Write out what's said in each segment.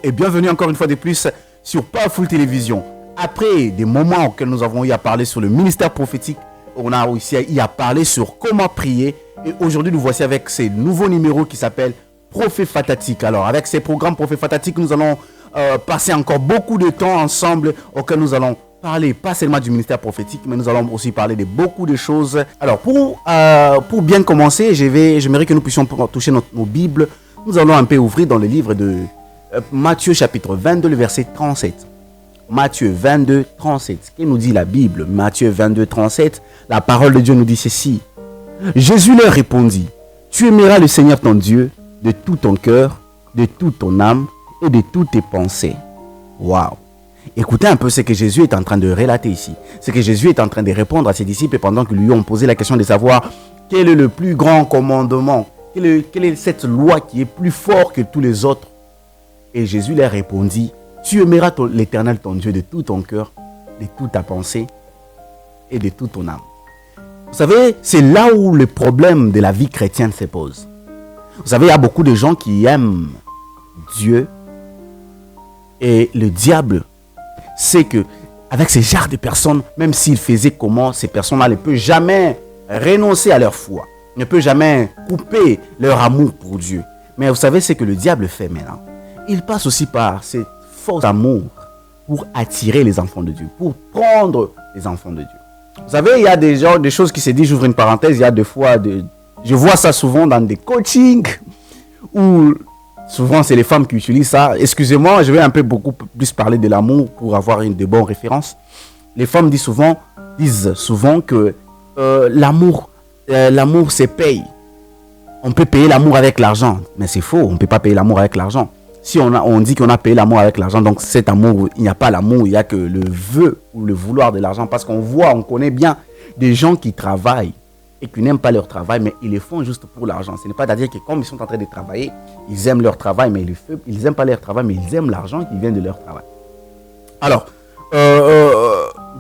et bienvenue encore une fois de plus sur Powerful Télévision. Après des moments auxquels nous avons eu à parler sur le ministère prophétique, on a réussi à y parler sur comment prier. Et aujourd'hui, nous voici avec ces nouveaux numéros qui s'appellent Prophet Fatatique. Alors, avec ces programmes Prophet Fatatique, nous allons passer encore beaucoup de temps ensemble auxquels nous allons parler pas seulement du ministère prophétique, mais nous allons aussi parler de beaucoup de choses. Alors, pour bien commencer, j'aimerais que nous puissions toucher nos Bibles. Nous allons un peu ouvrir dans le livre de Matthieu chapitre 22, le verset 37. Matthieu 22, 37. Qu'est-ce que nous dit la Bible? Matthieu 22, 37. La parole de Dieu nous dit ceci. Jésus leur répondit, tu aimeras le Seigneur ton Dieu de tout ton cœur, de toute ton âme et de toutes tes pensées. Waouh! Écoutez un peu ce que Jésus est en train de relater ici. Ce que Jésus est en train de répondre à ses disciples pendant qu'ils lui ont posé la question de savoir quel est le plus grand commandement, quelle est cette loi qui est plus fort que tous les autres. Et Jésus leur répondit, tu aimeras l'Éternel ton Dieu de tout ton cœur, de toute ta pensée et de toute ton âme. Vous savez, c'est là où le problème de la vie chrétienne se pose. Vous savez, il y a beaucoup de gens qui aiment Dieu et le diable sait que avec ces genres de personnes, même s'ils faisaient comment, ces personnes-là ne peuvent jamais renoncer à leur foi, ne peuvent jamais couper leur amour pour Dieu. Mais vous savez ce que le diable fait maintenant? Il passe aussi par cette force d'amour pour attirer les enfants de Dieu, pour prendre les enfants de Dieu. Vous savez, il y a des choses qui se disent, j'ouvre une parenthèse, il y a des fois, je vois ça souvent dans des coachings, où souvent c'est les femmes qui utilisent ça. Excusez-moi, je vais un peu beaucoup plus parler de l'amour pour avoir de bonnes références. Les femmes disent souvent que l'amour se paye. On peut payer l'amour avec l'argent, mais c'est faux, on ne peut pas payer l'amour avec l'argent. Si on dit qu'on a payé l'amour avec l'argent, donc cet amour, il n'y a pas l'amour, il n'y a que le vœu ou le vouloir de l'argent. Parce on connaît bien des gens qui travaillent et qui n'aiment pas leur travail, mais ils le font juste pour l'argent. Ce n'est pas à dire que comme ils sont en train de travailler, ils aiment leur travail, mais ils n'aiment pas leur travail, mais ils aiment l'argent qui vient de leur travail. Alors,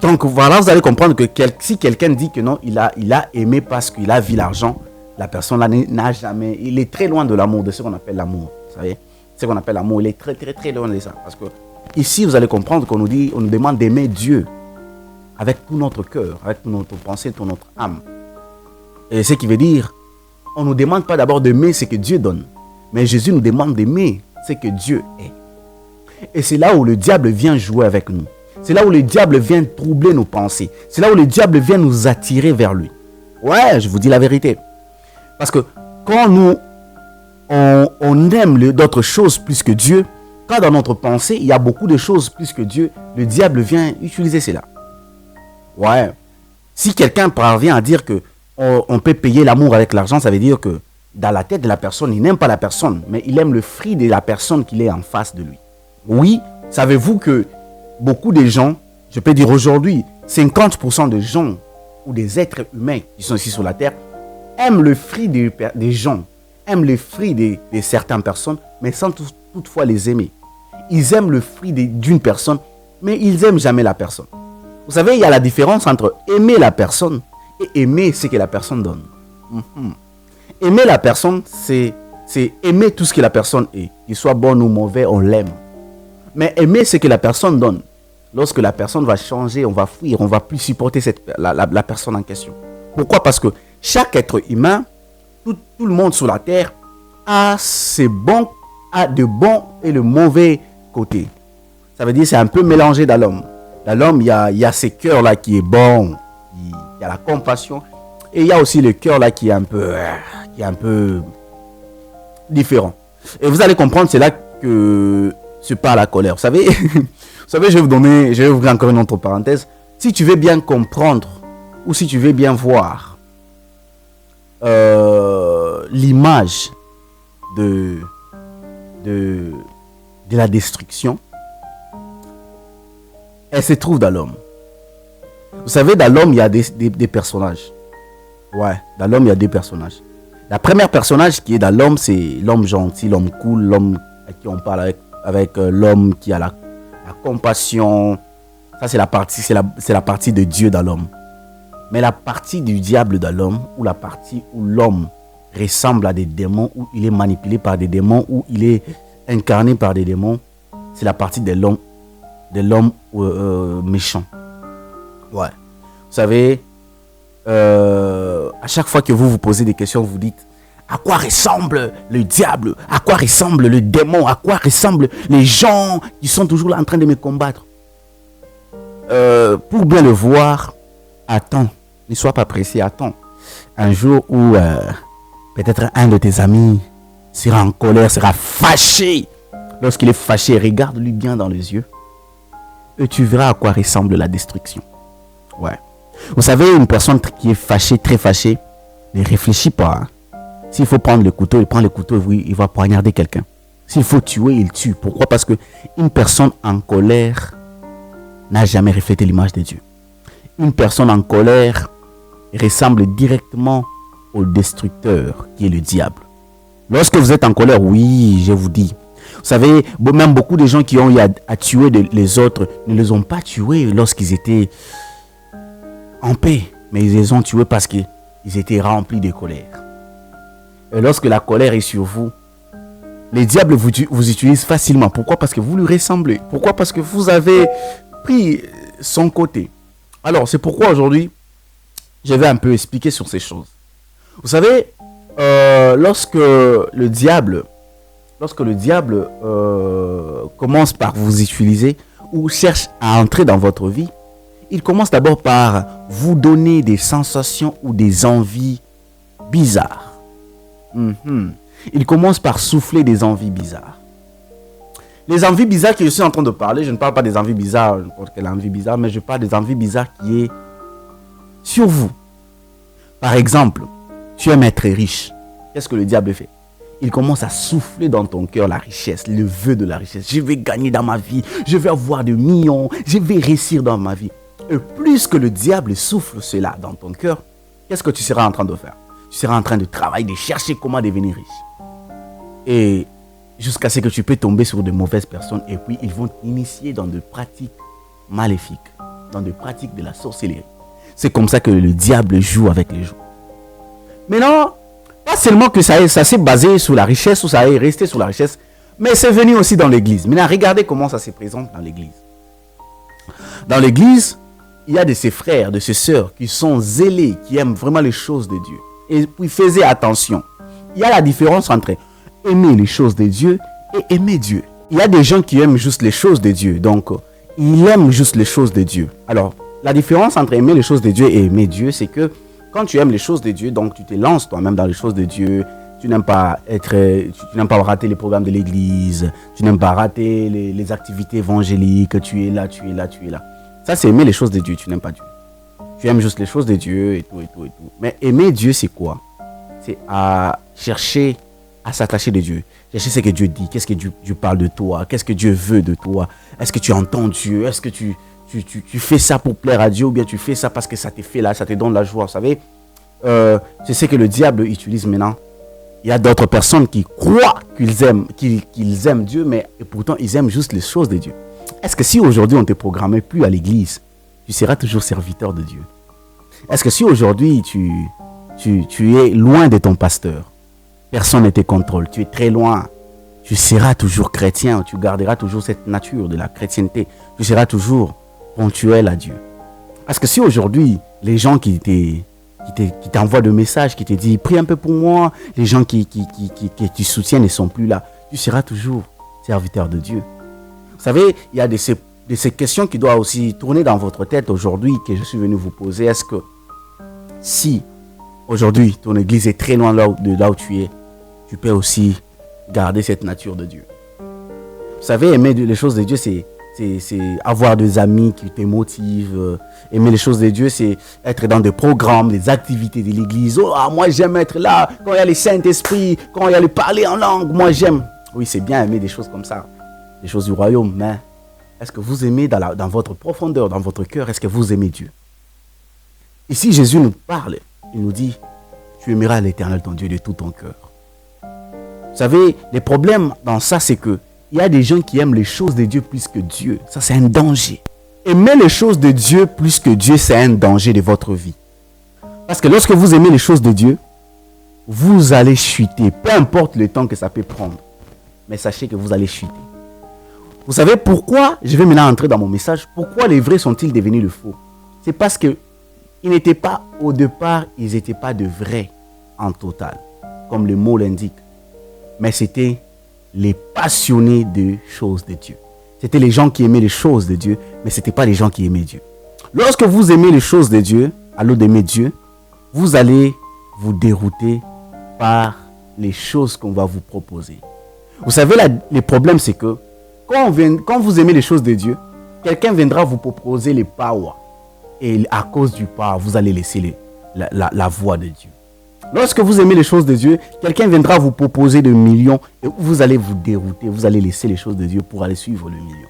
donc voilà, vous allez comprendre que si quelqu'un dit que non, il a aimé parce qu'il a vu l'argent, la personne là n'a jamais, il est très loin de l'amour, de ce qu'on appelle l'amour, vous savez. Ce qu'on appelle l'amour, il est très très très loin de ça. Parce que ici, vous allez comprendre qu'on nous demande d'aimer Dieu avec tout notre cœur, avec toute notre pensée, toute notre âme. Et ce qui veut dire, on ne nous demande pas d'abord d'aimer ce que Dieu donne, mais Jésus nous demande d'aimer ce que Dieu est. Et c'est là où le diable vient jouer avec nous. C'est là où le diable vient troubler nos pensées. C'est là où le diable vient nous attirer vers lui. Ouais, je vous dis la vérité. Parce que quand on aime d'autres choses plus que Dieu, quand dans notre pensée, il y a beaucoup de choses plus que Dieu, le diable vient utiliser cela. Ouais. Si quelqu'un parvient à dire que on peut payer l'amour avec l'argent, ça veut dire que dans la tête de la personne, il n'aime pas la personne, mais il aime le fruit de la personne qu'il est en face de lui. Oui, savez-vous que beaucoup de gens, je peux dire aujourd'hui, 50% de gens ou des êtres humains qui sont ici sur la terre aiment le fruit des gens, aiment le fruit de certaines personnes, mais sans toutefois les aimer. Ils aiment le fruit d'une personne, mais ils n'aiment jamais la personne. Vous savez, il y a la différence entre aimer la personne et aimer ce que la personne donne. Aimer la personne, c'est aimer tout ce que la personne est. Qu'il soit bon ou mauvais, on l'aime. Mais aimer ce que la personne donne. Lorsque la personne va changer, on va fuir, on ne va plus supporter la personne en question. Pourquoi? Parce que chaque être humain, tout le monde sur la terre a de bons et le mauvais côté. Ça veut dire que c'est un peu mélangé dans l'homme. Dans l'homme, il y a ce cœur-là qui est bon, il y a la compassion, et il y a aussi le cœur-là qui est un peu différent. Et vous allez comprendre, c'est là que se part la colère. Vous savez, je vais ouvrir encore une autre parenthèse. Si tu veux bien comprendre, ou si tu veux bien voir l'image de la destruction, elle se trouve dans l'homme. Vous savez, dans l'homme, il y a des personnages. Ouais, dans l'homme, il y a des personnages. La première personnage qui est dans l'homme, c'est l'homme gentil, l'homme cool, l'homme à qui on parle avec l'homme qui a la compassion. Ça, c'est la partie de Dieu dans l'homme. Mais la partie du diable dans l'homme, ou la partie où l'homme ressemble à des démons, où il est manipulé par des démons, où il est incarné par des démons, c'est la partie de l'homme méchant. Ouais. Vous savez, à chaque fois que vous vous posez des questions, vous dites à quoi ressemble le diable, à quoi ressemble le démon, à quoi ressemblent les gens qui sont toujours là en train de me combattre. Pour bien le voir, attends, ne sois pas pressé, attends. Un jour où peut-être un de tes amis sera en colère, sera fâché. Lorsqu'il est fâché, regarde-lui bien dans les yeux et tu verras à quoi ressemble la destruction. Ouais. Vous savez, une personne qui est fâchée, très fâchée, ne réfléchit pas. S'il faut prendre le couteau, il prend le couteau et oui, il va poignarder quelqu'un. S'il faut tuer, il tue. Pourquoi? Parce qu'une personne en colère n'a jamais reflété l'image de Dieu. Une personne en colère ressemble directement au destructeur qui est le diable. Lorsque vous êtes en colère, oui, je vous dis. Vous savez, même beaucoup de gens qui ont eu à tuer les autres ne les ont pas tués lorsqu'ils étaient en paix. Mais ils les ont tués parce qu'ils étaient remplis de colère. Et lorsque la colère est sur vous, le diable vous utilise facilement. Pourquoi? Parce que vous lui ressemblez. Pourquoi? Parce que vous avez pris son côté. Alors, c'est pourquoi aujourd'hui, je vais un peu expliquer sur ces choses. Vous savez, lorsque le diable commence par vous utiliser ou cherche à entrer dans votre vie, il commence d'abord par vous donner des sensations ou des envies bizarres. Il commence par souffler des envies bizarres. Les envies bizarres que je suis en train de parler, je ne parle pas des envies bizarres, n'importe quelle envie bizarre, mais je parle des envies bizarres qui est sur vous. Par exemple, tu aimes être riche. Qu'est-ce que le diable fait? Il commence à souffler dans ton cœur la richesse, le vœu de la richesse. Je vais gagner dans ma vie, je vais avoir des millions, je vais réussir dans ma vie. Et plus que le diable souffle cela dans ton cœur, qu'est-ce que tu seras en train de faire? Tu seras en train de travailler, de chercher comment devenir riche. Et jusqu'à ce que tu peux tomber sur de mauvaises personnes et puis ils vont t'initier dans de pratiques maléfiques, dans de pratiques de la sorcellerie. C'est comme ça que le diable joue avec les gens. Maintenant, pas seulement que ça s'est basé sur la richesse ou ça est resté sur la richesse, mais c'est venu aussi dans l'église. Maintenant, regardez comment ça se présente dans l'église. Dans l'église, il y a de ses frères, de ses sœurs qui sont zélés, qui aiment vraiment les choses de Dieu. Et puis, faisez attention. Il y a la différence entre aimer les choses de Dieu et aimer Dieu. Il y a des gens qui aiment juste les choses de Dieu. Donc, ils aiment juste les choses de Dieu. Alors, la différence entre aimer les choses de Dieu et aimer Dieu, c'est que quand tu aimes les choses de Dieu, donc tu te lances toi-même dans les choses de Dieu. Tu n'aimes pas rater les programmes de l'église. Tu n'aimes pas rater les activités évangéliques. Tu es là. Ça, c'est aimer les choses de Dieu. Tu n'aimes pas Dieu. Tu aimes juste les choses de Dieu et tout. Mais aimer Dieu, c'est quoi? C'est à chercher à s'attacher de Dieu. Chercher ce que Dieu dit. Qu'est-ce que Dieu parle de toi? Qu'est-ce que Dieu veut de toi? Est-ce que tu entends Dieu? Est-ce que tu fais ça pour plaire à Dieu ou bien tu fais ça parce que ça te fait là, ça te donne la joie, vous savez? C'est ce que le diable utilise maintenant. Il y a d'autres personnes qui croient qu'ils aiment Dieu, mais pourtant ils aiment juste les choses de Dieu. Est-ce que si aujourd'hui on ne te programmait plus à l'église, tu seras toujours serviteur de Dieu? Est-ce que si aujourd'hui tu es loin de ton pasteur, personne ne te contrôle, tu es très loin, tu seras toujours chrétien, tu garderas toujours cette nature de la chrétienté, tu seras toujours ponctuel à Dieu? Parce que si aujourd'hui, les gens qui t'envoient des messages, qui te disent prie un peu pour moi, les gens qui te soutiennent ne sont plus là, tu seras toujours serviteur de Dieu. Vous savez, il y a de ces questions qui doivent aussi tourner dans votre tête aujourd'hui que je suis venu vous poser. Est-ce que si aujourd'hui ton église est très loin de là où tu es, tu peux aussi garder cette nature de Dieu? Vous savez, aimer les choses de Dieu, c'est avoir des amis qui te motivent. Aimer les choses de Dieu, c'est être dans des programmes, des activités de l'église. Oh, moi j'aime être là, quand il y a le Saint-Esprit, quand il y a le parler en langue, moi j'aime. Oui, c'est bien aimer des choses comme ça, des choses du royaume, mais est-ce que vous aimez dans votre profondeur, dans votre cœur, est-ce que vous aimez Dieu? Ici, Jésus nous parle, il nous dit, tu aimeras l'Éternel ton Dieu de tout ton cœur. Vous savez, le problème dans ça, c'est que il y a des gens qui aiment les choses de Dieu plus que Dieu. Ça, c'est un danger. Aimer les choses de Dieu plus que Dieu, c'est un danger de votre vie. Parce que lorsque vous aimez les choses de Dieu, vous allez chuter. Peu importe le temps que ça peut prendre. Mais sachez que vous allez chuter. Vous savez pourquoi, je vais maintenant entrer dans mon message, pourquoi les vrais sont-ils devenus le faux? C'est parce que ils n'étaient pas, au départ, ils n'étaient pas de vrais en total, comme le mot l'indique. Mais c'était les passionnés de choses de Dieu. C'était les gens qui aimaient les choses de Dieu, mais ce n'était pas les gens qui aimaient Dieu. Lorsque vous aimez les choses de Dieu, à l'eau d'aimer Dieu, vous allez vous dérouter par les choses qu'on va vous proposer. Vous savez, le problème, c'est que quand vous aimez les choses de Dieu, quelqu'un viendra vous proposer les power. Et à cause du power, vous allez laisser la voie de Dieu. Lorsque vous aimez les choses de Dieu, quelqu'un viendra vous proposer des millions et vous allez vous dérouter. Vous allez laisser les choses de Dieu pour aller suivre le million.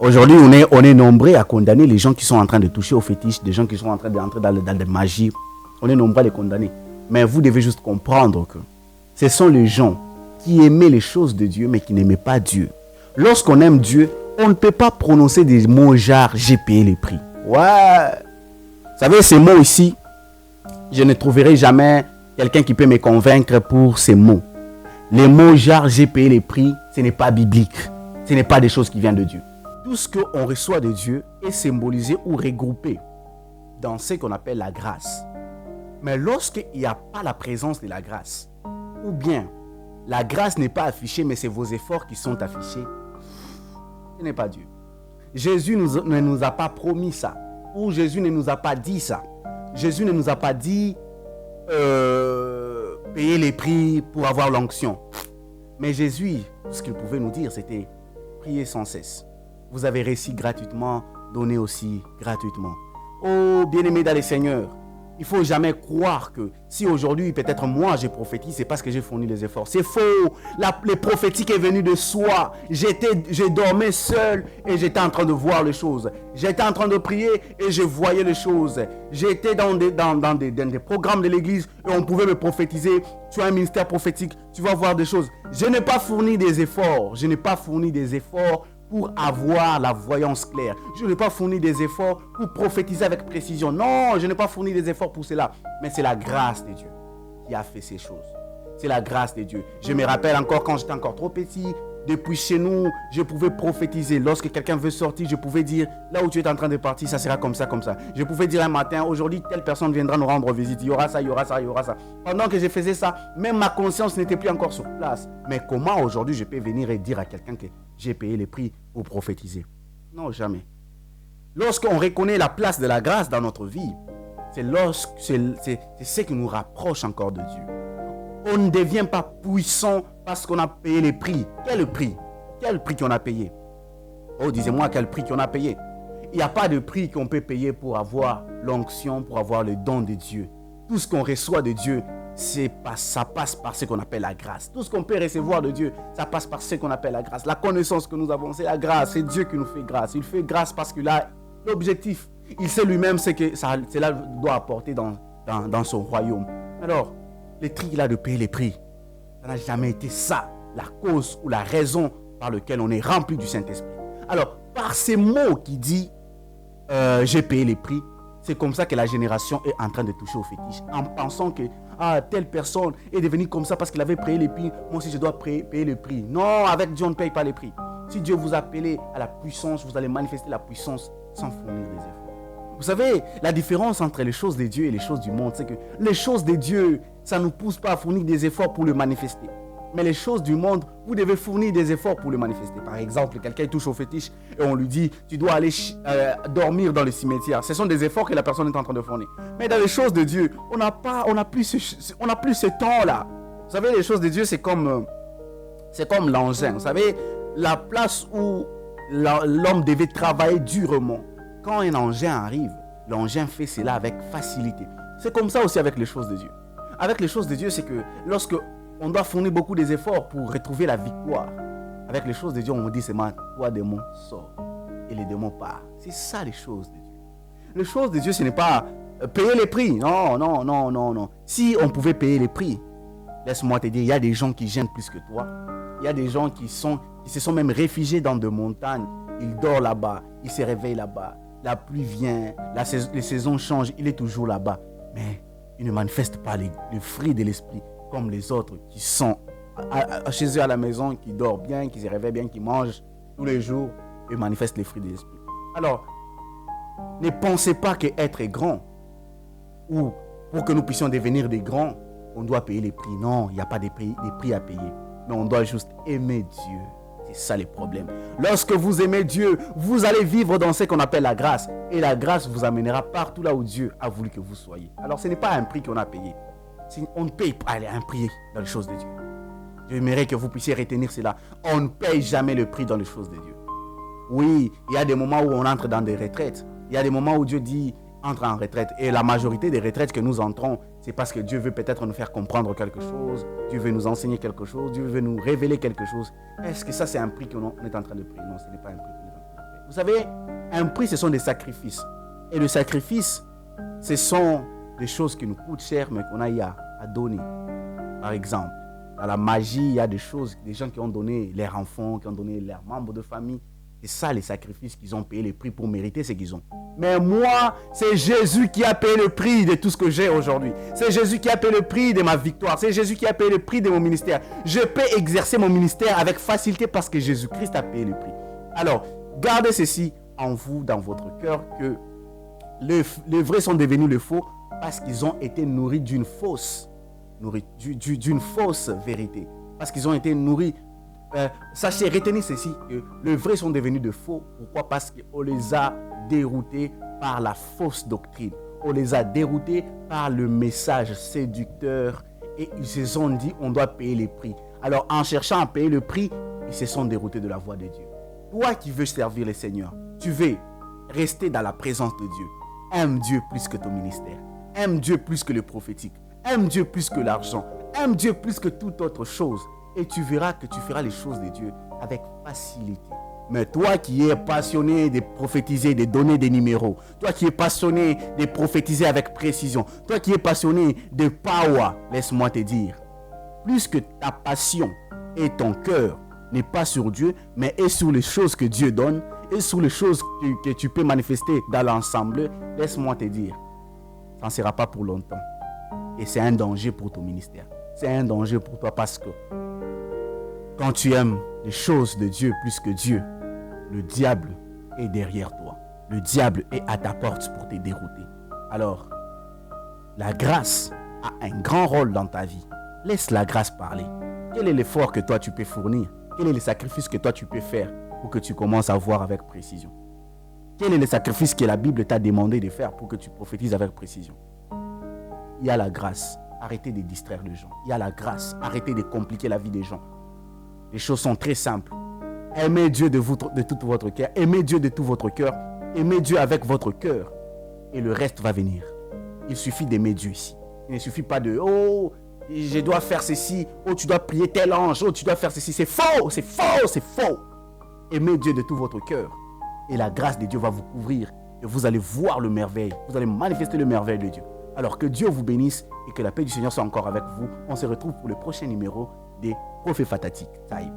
Aujourd'hui, on est nombreux à condamner les gens qui sont en train de toucher aux fétiches, des gens qui sont en train d'entrer dans la magie. On est nombreux à les condamner. Mais vous devez juste comprendre que ce sont les gens qui aimaient les choses de Dieu mais qui n'aimaient pas Dieu. Lorsqu'on aime Dieu, on ne peut pas prononcer des mots genre « j'ai payé les prix ». Ouais. Vous savez, ces mots ici, je ne trouverai jamais quelqu'un qui peut me convaincre pour ces mots. Les mots genre j'ai payé les prix, ce n'est pas biblique. Ce n'est pas des choses qui viennent de Dieu. Tout ce qu'on reçoit de Dieu est symbolisé ou regroupé dans ce qu'on appelle la grâce. Mais lorsqu'il n'y a pas la présence de la grâce, ou bien la grâce n'est pas affichée, mais c'est vos efforts qui sont affichés, ce n'est pas Dieu. Jésus ne nous a pas promis ça. Ou Jésus ne nous a pas dit ça. Jésus ne nous a pas dit payer les prix pour avoir l'onction. Mais Jésus, ce qu'il pouvait nous dire, c'était prier sans cesse. Vous avez reçu gratuitement, donnez aussi gratuitement. Oh, bien-aimés dans le Seigneur, il ne faut jamais croire que si aujourd'hui, peut-être moi, j'ai prophétisé, c'est parce que j'ai fourni les efforts. C'est faux. Le prophétique est venu de soi. Je dormais seul et j'étais en train de voir les choses. J'étais en train de prier et je voyais les choses. J'étais dans des programmes de l'église et on pouvait me prophétiser. Tu as un ministère prophétique, tu vas voir des choses. Je n'ai pas fourni des efforts. Je n'ai pas fourni des efforts pour avoir la voyance claire. Je n'ai pas fourni des efforts pour prophétiser avec précision. Non, je n'ai pas fourni des efforts pour cela. Mais c'est la grâce de Dieu qui a fait ces choses. C'est la grâce de Dieu. Je me rappelle encore quand j'étais encore trop petit, depuis chez nous, je pouvais prophétiser. Lorsque quelqu'un veut sortir, je pouvais dire, là où tu es en train de partir, ça sera comme ça, comme ça. Je pouvais dire un matin, aujourd'hui, telle personne viendra nous rendre visite. Il y aura ça, il y aura ça, il y aura ça. Pendant que je faisais ça, même ma conscience n'était plus encore sur place. Mais comment aujourd'hui je peux venir et dire à quelqu'un que j'ai payé les prix pour prophétiser? Non, jamais. Lorsqu'on reconnaît la place de la grâce dans notre vie, c'est ce qui nous rapproche encore de Dieu. On ne devient pas puissant parce qu'on a payé les prix. Quel prix? Quel prix qu'on a payé? Oh, disez-moi quel prix qu'on a payé. Il n'y a pas de prix qu'on peut payer pour avoir l'onction, pour avoir le don de Dieu. Tout ce qu'on reçoit de Dieu, ça passe par ce qu'on appelle la grâce. Tout ce qu'on peut recevoir de Dieu, ça passe par ce qu'on appelle la grâce. La connaissance que nous avons, c'est la grâce. C'est Dieu qui nous fait grâce. Il fait grâce parce qu'il a l'objectif. Il sait lui-même ce que cela doit apporter dans son royaume. Alors, le tri là de payer les prix, ça n'a jamais été ça, la cause ou la raison par laquelle on est rempli du Saint-Esprit. Alors, par ces mots qui dit j'ai payé les prix, c'est comme ça que la génération est en train de toucher au fétiche, en pensant que telle personne est devenue comme ça parce qu'il avait payé les prix, moi aussi je dois payer le prix. Non, avec Dieu on ne paye pas les prix. Si Dieu vous a appelé à la puissance, vous allez manifester la puissance sans fournir des efforts. Vous savez, la différence entre les choses de Dieu et les choses du monde, c'est que les choses de Dieu, ça ne nous pousse pas à fournir des efforts pour le manifester. Mais les choses du monde, vous devez fournir des efforts pour le manifester. Par exemple, quelqu'un touche au fétiche et on lui dit, tu dois aller dormir dans le cimetière. Ce sont des efforts que la personne est en train de fournir. Mais dans les choses de Dieu, on n'a plus ce temps-là. Vous savez, les choses de Dieu, c'est comme l'engin. Vous savez, la place où l'homme devait travailler durement. Quand un engin arrive, l'engin fait cela avec facilité. C'est comme ça aussi avec les choses de Dieu. Avec les choses de Dieu, c'est que lorsque on doit fournir beaucoup d'efforts pour retrouver la victoire. Avec les choses de Dieu, on dit seulement, toi démon, sors. Et les démons partent. C'est ça les choses de Dieu. Les choses de Dieu, ce n'est pas payer les prix. Non, non, non, non, non. Si on pouvait payer les prix, laisse-moi te dire, il y a des gens qui gênent plus que toi. Il y a des gens qui se sont même réfugiés dans des montagnes. Ils dorment là-bas, ils se réveillent là-bas. La pluie vient, les saisons changent, il est toujours là-bas. Mais il ne manifeste pas le fruit de l'esprit comme les autres qui sont chez eux à la maison, qui dorment bien, qui se réveillent bien, qui mangent. tous les jours et manifeste les fruits de l'esprit. Alors, ne pensez pas qu'être grand, ou pour que nous puissions devenir des grands, on doit payer les prix. Non, il n'y a pas des prix à payer. Mais on doit juste aimer Dieu. C'est ça le problème. Lorsque vous aimez Dieu, vous allez vivre dans ce qu'on appelle la grâce. Et la grâce vous amènera partout là où Dieu a voulu que vous soyez. Alors ce n'est pas un prix qu'on a payé. On ne paye pas un prix dans les choses de Dieu. J'aimerais que vous puissiez retenir cela. On ne paye jamais le prix dans les choses de Dieu. Oui, il y a des moments où on entre dans des retraites. Il y a des moments où Dieu dit entre en retraite. Et la majorité des retraites que nous entrons, c'est parce que Dieu veut peut-être nous faire comprendre quelque chose. Dieu veut nous enseigner quelque chose. Dieu veut nous révéler quelque chose. Est-ce que ça, c'est un prix qu'on est en train de payer? Non, ce n'est pas un prix qu'on est en train de payer. Vous savez, un prix, ce sont des sacrifices. Et le sacrifice, ce sont des choses qui nous coûtent cher, mais qu'on a à donner. Par exemple, dans la magie, il y a des choses, des gens qui ont donné leurs enfants, qui ont donné leurs membres de famille. C'est ça les sacrifices qu'ils ont payé les prix pour mériter ce qu'ils ont. Mais moi, c'est Jésus qui a payé le prix de tout ce que j'ai aujourd'hui. C'est Jésus qui a payé le prix de ma victoire. C'est Jésus qui a payé le prix de mon ministère. Je peux exercer mon ministère avec facilité parce que Jésus-Christ a payé le prix. Alors, gardez ceci en vous, dans votre cœur, que les vrais sont devenus les faux parce qu'ils ont été nourris d'une fausse vérité. Parce qu'ils ont été nourris. Sachez, retenez ceci, que les vrais sont devenus de faux. Pourquoi? Parce qu'on les a déroutés par la fausse doctrine. On les a déroutés par le message séducteur. Et ils se sont dit, on doit payer les prix. Alors, en cherchant à payer le prix, ils se sont déroutés de la voie de Dieu. Toi qui veux servir le Seigneur, tu veux rester dans la présence de Dieu. Aime Dieu plus que ton ministère. Aime Dieu plus que le prophétique. Aime Dieu plus que l'argent. Aime Dieu plus que toute autre chose. Et tu verras que tu feras les choses de Dieu avec facilité. Mais toi qui es passionné de prophétiser, de donner des numéros, toi qui es passionné de prophétiser avec précision, toi qui es passionné de power, laisse-moi te dire, plus que ta passion et ton cœur n'est pas sur Dieu, mais est sur les choses que Dieu donne et sur les choses que tu peux manifester dans l'ensemble, laisse-moi te dire, ça ne sera pas pour longtemps. Et c'est un danger pour ton ministère. C'est un danger pour toi parce que quand tu aimes les choses de Dieu plus que Dieu, le diable est derrière toi. Le diable est à ta porte pour te dérouter. Alors, la grâce a un grand rôle dans ta vie. Laisse la grâce parler. Quel est l'effort que toi tu peux fournir? Quel est le sacrifice que toi tu peux faire pour que tu commences à voir avec précision? Quel est le sacrifice que la Bible t'a demandé de faire pour que tu prophétises avec précision? Il y a la grâce. Arrêtez de distraire les gens. Il y a la grâce. Arrêtez de compliquer la vie des gens. Les choses sont très simples. Aimez Dieu de tout votre cœur. Aimez Dieu de tout votre cœur. Aimez Dieu avec votre cœur. Et le reste va venir. Il suffit d'aimer Dieu ici. Il ne suffit pas de « Oh, je dois faire ceci. Oh, tu dois prier tel ange. Oh, tu dois faire ceci. » C'est faux, c'est faux, c'est faux. Aimez Dieu de tout votre cœur. Et la grâce de Dieu va vous couvrir. Et vous allez voir le merveille. Vous allez manifester le merveille de Dieu. Alors que Dieu vous bénisse et que la paix du Seigneur soit encore avec vous. On se retrouve pour le prochain numéro des Prophètes Fatatiques. Time.